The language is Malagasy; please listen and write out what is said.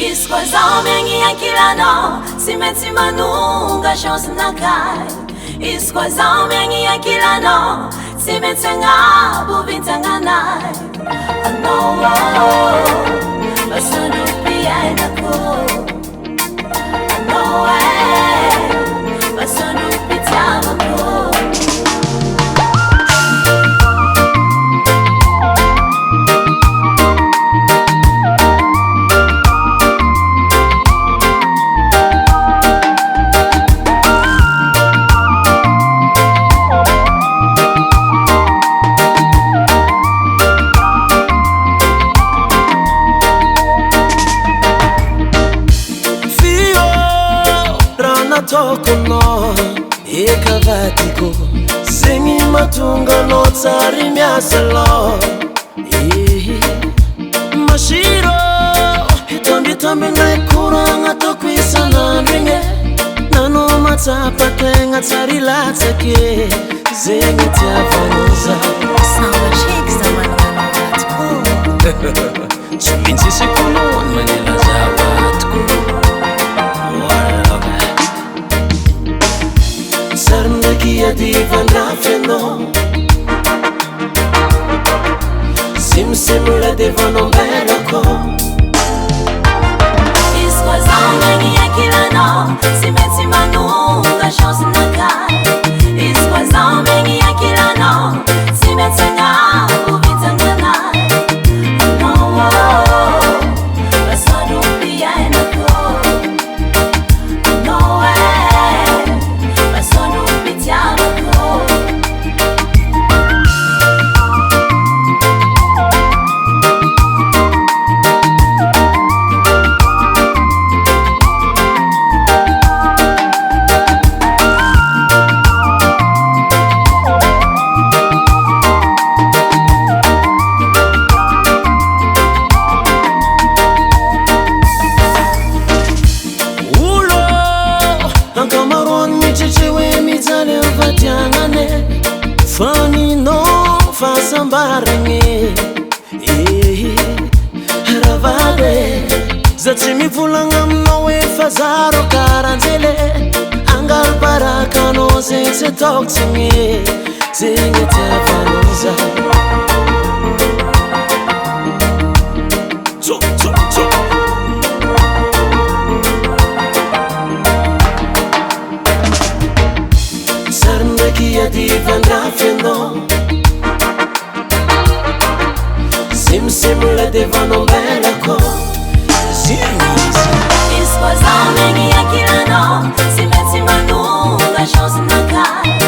Iskwazame ngiyakilano simethi manunga chance nakai. Iskwazame ngiyakilano simethi ngabu vintanganai. I know basonu piana ko. I know basonu pitama ko. Toko no ekavatiko sengi matunga no tsari myasalo mashiro tambi ngai kuranga tokwisana ringe nano matsapa tenga tsari latsake zengi tiavanuza Sawa shakes the man that's cool. Chuminsi sikuno manila zavatku Sarnakia divan rafeno Simsimula devano belako Iskwazame ngiyakilano simethi manunga chance nakai. Iskwazame ngiyakilano simethi ngabu vintanganai. I know basonu piana ko. I know basonu pitama ko. Fani no fasambarange Ravade Zatimi fulanga mnowe fazaro karanzele Angal parakano zense toktinge Zinge tevanuza Sarnakia divan rafeno Simsimula devano belako Iskwazame ngiyakilano simethi manunga chance nakai.